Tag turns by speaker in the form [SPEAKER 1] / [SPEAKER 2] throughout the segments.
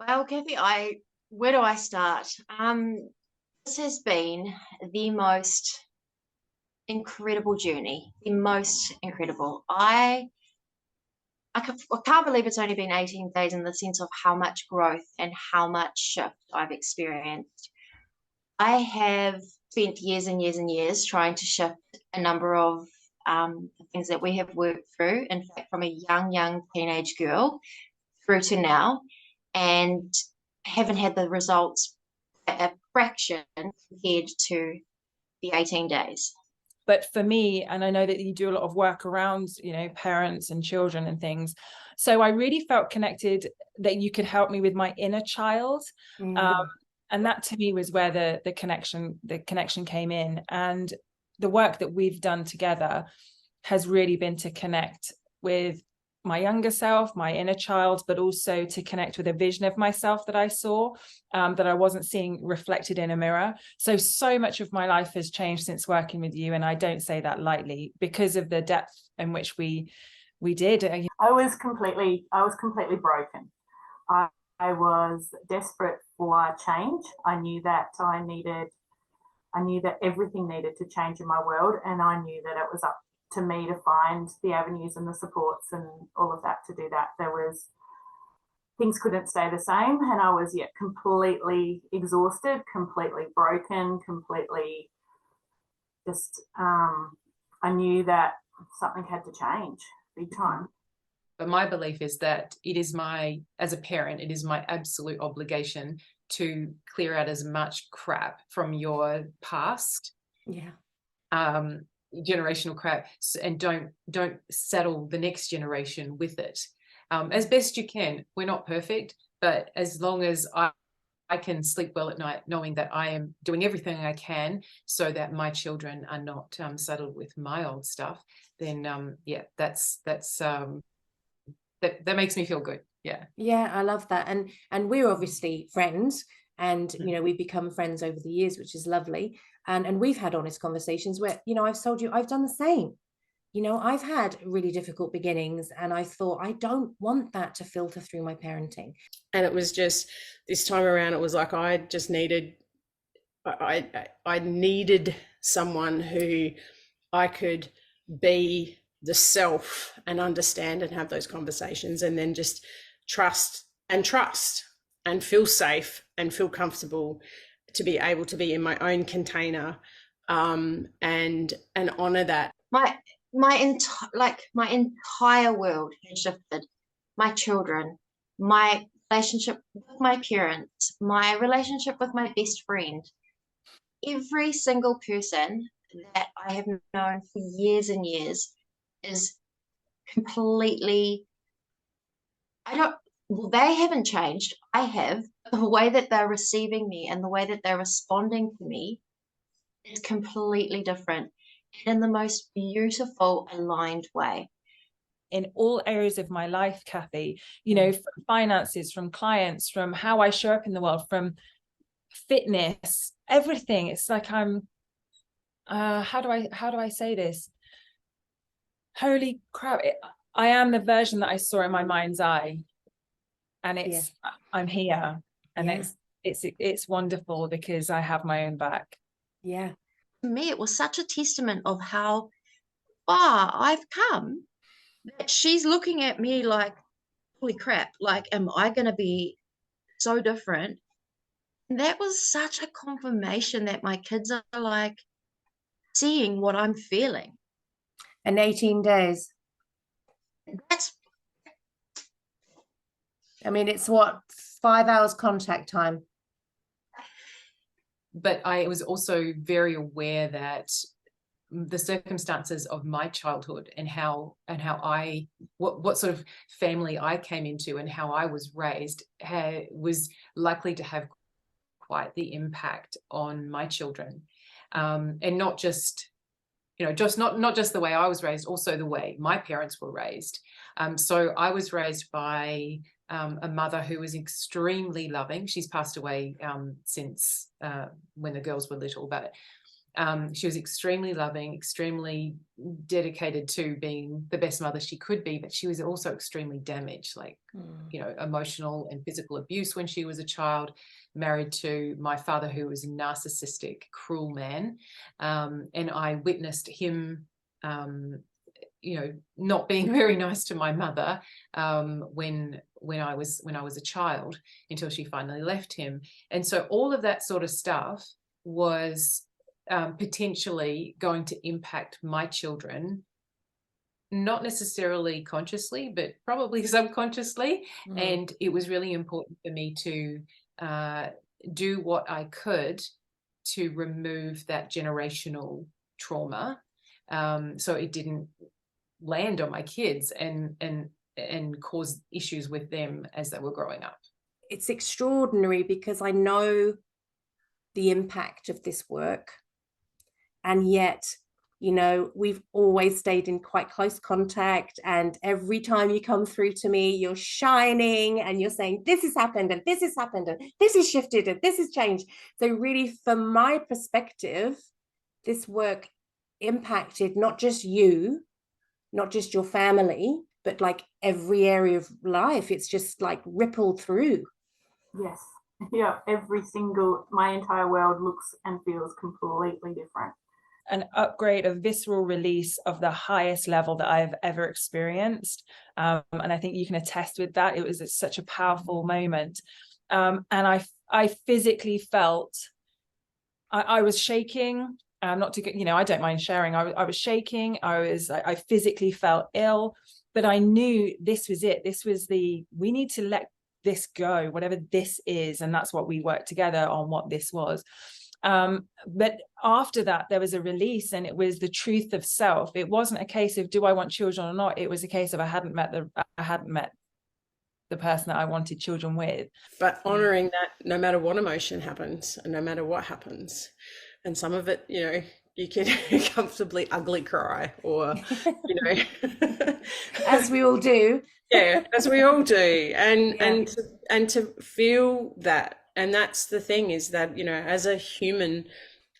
[SPEAKER 1] Well, Kathy, where do I start? This has been the most incredible journey, the most incredible. I can't believe it's only been 18 days in the sense of how much growth and how much shift I've experienced. I have spent years and years and years trying to shift a number of things that we have worked through. In fact, from a young teenage girl through to now, and haven't had the results a fraction compared to the 18 days.
[SPEAKER 2] But for me, and I know that you do a lot of work around, parents and children and things. So I really felt connected that you could help me with my inner child. And that to me was where the connection came in. And the work that we've done together has really been to connect with my younger self, my inner child, but also to connect with a vision of myself that I saw, that I wasn't seeing reflected in a mirror. So much of my life has changed since working with you. And I don't say that lightly because of the depth in which we did.
[SPEAKER 3] I was completely broken. I was desperate for change. I knew that everything needed to change in my world, and I knew that it was up to me to find the avenues and the supports and all of that to do that. Things couldn't stay the same, and I was completely exhausted, completely broken, completely just I knew that something had to change big time.
[SPEAKER 4] But my belief is that as a parent, it is my absolute obligation to clear out as much crap from your past. Generational crap, and don't saddle the next generation with it. As best you can. We're not perfect, but as long as I can sleep well at night knowing that I am doing everything I can so that my children are not saddled with my old stuff, then that makes me feel good.
[SPEAKER 5] Yeah, I love that. And we're obviously friends, and we've become friends over the years, which is lovely. And we've had honest conversations where I've told you I've done the same. I've had really difficult beginnings, and I thought I don't want that to filter through my parenting.
[SPEAKER 6] And it was just this time around, it was like I just needed someone who I could be the self and understand and have those conversations, and then just trust and feel safe and feel comfortable to be able to be in my own container, and honor that.
[SPEAKER 1] My entire world has shifted. My children, my relationship with my parents, my relationship with my best friend, every single person that I have known for years and years is completely, they haven't changed. I have. The way that they're receiving me and the way that they're responding to me is completely different, and in the most beautiful, aligned way.
[SPEAKER 2] In all areas of my life, Kathy, from finances, from clients, from how I show up in the world, from fitness, everything. It's like I'm, how do I say this? Holy crap. I am the version that I saw in my mind's eye, and I'm here, and it's wonderful because I have my own back.
[SPEAKER 5] Yeah.
[SPEAKER 1] To me, it was such a testament of how far I've come that she's looking at me like, holy crap, like, am I going to be so different? And that was such a confirmation that my kids are like seeing what I'm feeling.
[SPEAKER 5] And 18 days. It's what, 5 hours contact time.
[SPEAKER 4] But I was also very aware that the circumstances of my childhood and what sort of family I came into and how I was raised was likely to have quite the impact on my children, and not just not just the way I was raised, also the way my parents were raised. So I was raised by a mother who was extremely loving. She's passed away since when the girls were little, but She was extremely loving, extremely dedicated to being the best mother she could be, but she was also extremely damaged, like, you know, emotional and physical abuse when she was a child, married to my father, who was a narcissistic, cruel man. And I witnessed him, you know, not being very nice to my mother when I was a child, until she finally left him. And so all of that sort of stuff was potentially going to impact my children, not necessarily consciously, but probably subconsciously. And it was really important for me to do what I could to remove that generational trauma, so it didn't land on my kids and cause issues with them as they were growing up.
[SPEAKER 5] It's extraordinary because I know the impact of this work, and yet, you know, we've always stayed in quite close contact, and every time you come through to me, you're shining and you're saying this has happened and this has happened and this has shifted and this has changed. So really, from my perspective, this work impacted not just you, not just your family, but like every area of life. It's just like rippled through.
[SPEAKER 3] Yes. Yeah. My entire world looks and feels completely different.
[SPEAKER 2] An upgrade, a visceral release of the highest level that I've ever experienced. And I think you can attest with that. It was such a powerful moment. And I physically felt, I was shaking. Not to get, you know, I don't mind sharing. I was shaking. I physically felt ill, but I knew this was it. This was we need to let this go, whatever this is. And that's what we worked together on, what this was. But after that, there was a release, and it was the truth of self. It wasn't a case of, do I want children or not? It was a case of I hadn't met the person that I wanted children with.
[SPEAKER 6] But honoring that no matter what emotion happens and no matter what happens. And some of it, you know, you can comfortably ugly cry, or, you know,
[SPEAKER 5] as we all do.
[SPEAKER 6] Yeah, as we all do. And to feel that. And that's the thing, is that, you know, as a human,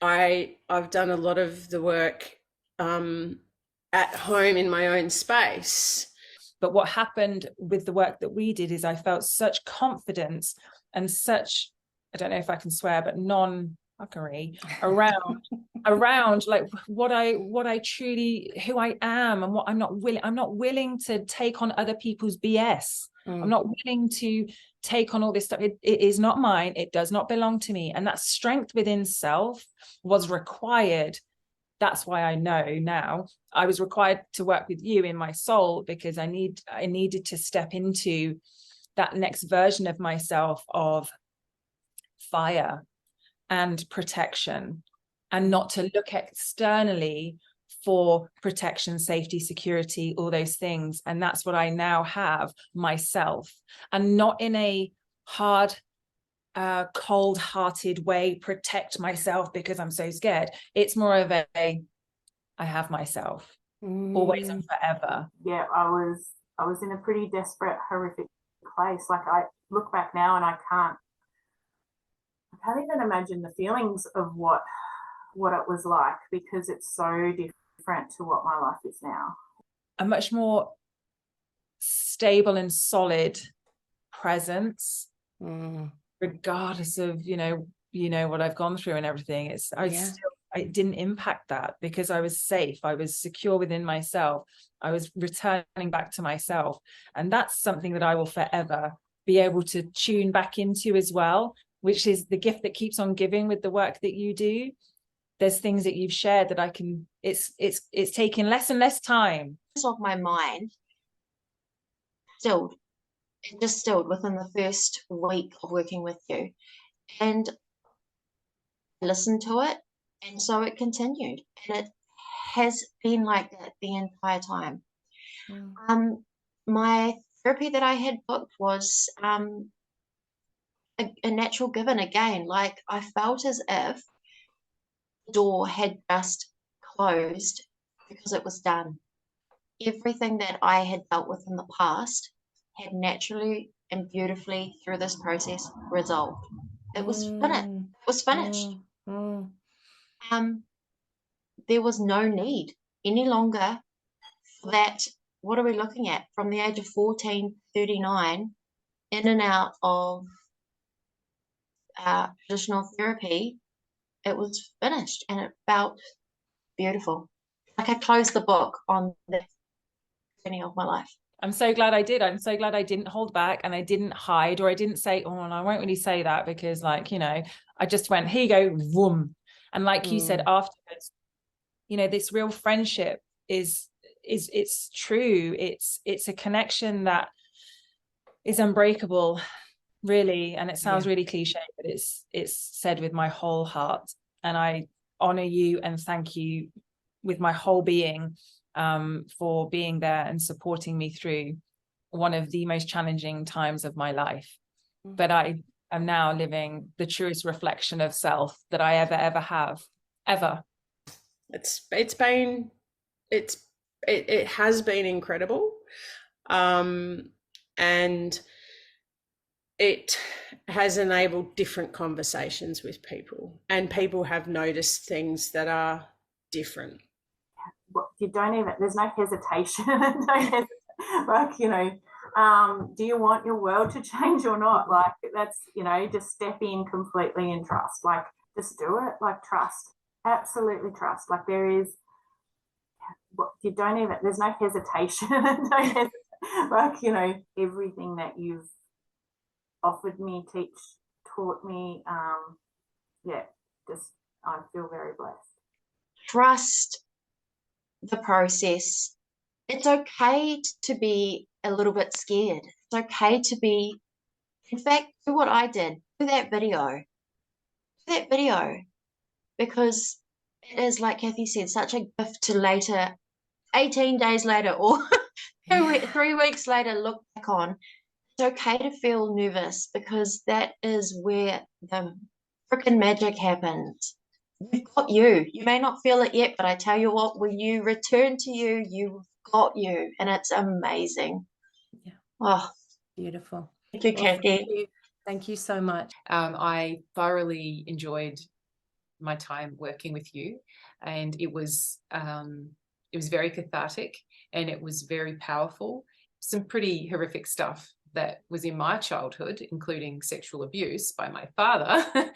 [SPEAKER 6] I've done a lot of the work at home in my own space.
[SPEAKER 2] But what happened with the work that we did is I felt such confidence and such, I don't know if I can swear, but non-fuckery around like what I truly, who I am, and what I'm not willing to take on other people's BS. I'm not willing to take on all this stuff. It is not mine. It does not belong to me. And that strength within self was required. That's why I know now I was required to work with you in my soul, because I needed to step into that next version of myself of fire and protection, and not to look externally for protection, safety, security, all those things. And that's what I now have myself, and not in a hard, cold-hearted way, protect myself because I'm so scared. It's more of I have myself always and forever.
[SPEAKER 3] Yeah, I was in a pretty desperate, horrific place. Like, I look back now and I can't even imagine the feelings of what it was like, because it's so different to what my life is now.
[SPEAKER 2] A much more stable and solid presence, regardless of, you know what I've gone through and everything. It didn't impact that, because I was safe. I was secure within myself. I was returning back to myself. And that's something that I will forever be able to tune back into as well, which is the gift that keeps on giving with the work that you do. There's things that you've shared that I can, it's taking less and less time.
[SPEAKER 1] Of my mind distilled within the first week of working with you, and I listened to it, and so it continued, and it has been like that the entire time. My therapy that I had booked was a natural given again. Like, I felt as if the door had just closed because it was done. Everything that I had dealt with in the past had naturally and beautifully, through this process, resolved. It was finished. It was finished. there was no need any longer for that. What are we looking at? From the age of 14, 39, in and out of traditional therapy, it was finished and it felt beautiful. Like I closed the book on the beginning of my life.
[SPEAKER 2] I'm so glad I did. I'm so glad I didn't hold back and I didn't hide, or I didn't say, oh, and I won't really say that because, like, you know, I just went, here you go, vroom. And like you said afterwards, you know, this real friendship is it's true. It's a connection that is unbreakable, really. And it sounds really cliche, but it's said with my whole heart. And I honor you and thank you with my whole being for being there and supporting me through one of the most challenging times of my life. But I am now living the truest reflection of self that I ever have, ever.
[SPEAKER 6] It has been incredible, and it has enabled different conversations with people, and people have noticed things that are different.
[SPEAKER 3] Well, you don't even, there's no hesitation. Like, you know, do you want your world to change or not? Like, that's, you know, just step in completely in trust. Like, just do it. Like, trust, absolutely trust. Like, there is, you don't even, there's no hesitation. Like, you know, everything that you've offered me, taught me, just, I feel very blessed.
[SPEAKER 1] Trust the process. It's okay to be a little bit scared. It's okay to be, in fact, do what I did. Do that video. Because it is, like Kathy said, such a gift to later, 18 days later or 3 weeks later, look back on. It's okay to feel nervous because that is where the freaking magic happens. You've got you. You may not feel it yet, but I tell you what, when you return to you, you've got you, and it's amazing.
[SPEAKER 5] Yeah.
[SPEAKER 1] Oh,
[SPEAKER 5] Beautiful.
[SPEAKER 1] thank you, Kathy.
[SPEAKER 5] Thank you so much.
[SPEAKER 4] I thoroughly enjoyed my time working with you, and it was very cathartic and it was very powerful. Some pretty horrific stuff that was in my childhood, including sexual abuse by my father.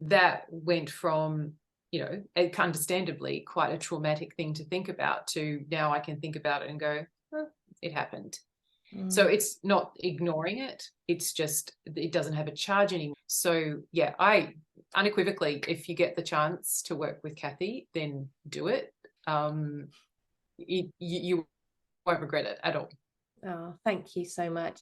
[SPEAKER 4] That went from, you know, understandably quite a traumatic thing to think about to now I can think about it and go, oh, it happened. So it's not ignoring it. It's just, it doesn't have a charge anymore. So yeah, I unequivocally, if you get the chance to work with Kathy, then do it. You won't regret it at all.
[SPEAKER 5] Oh, thank you so much.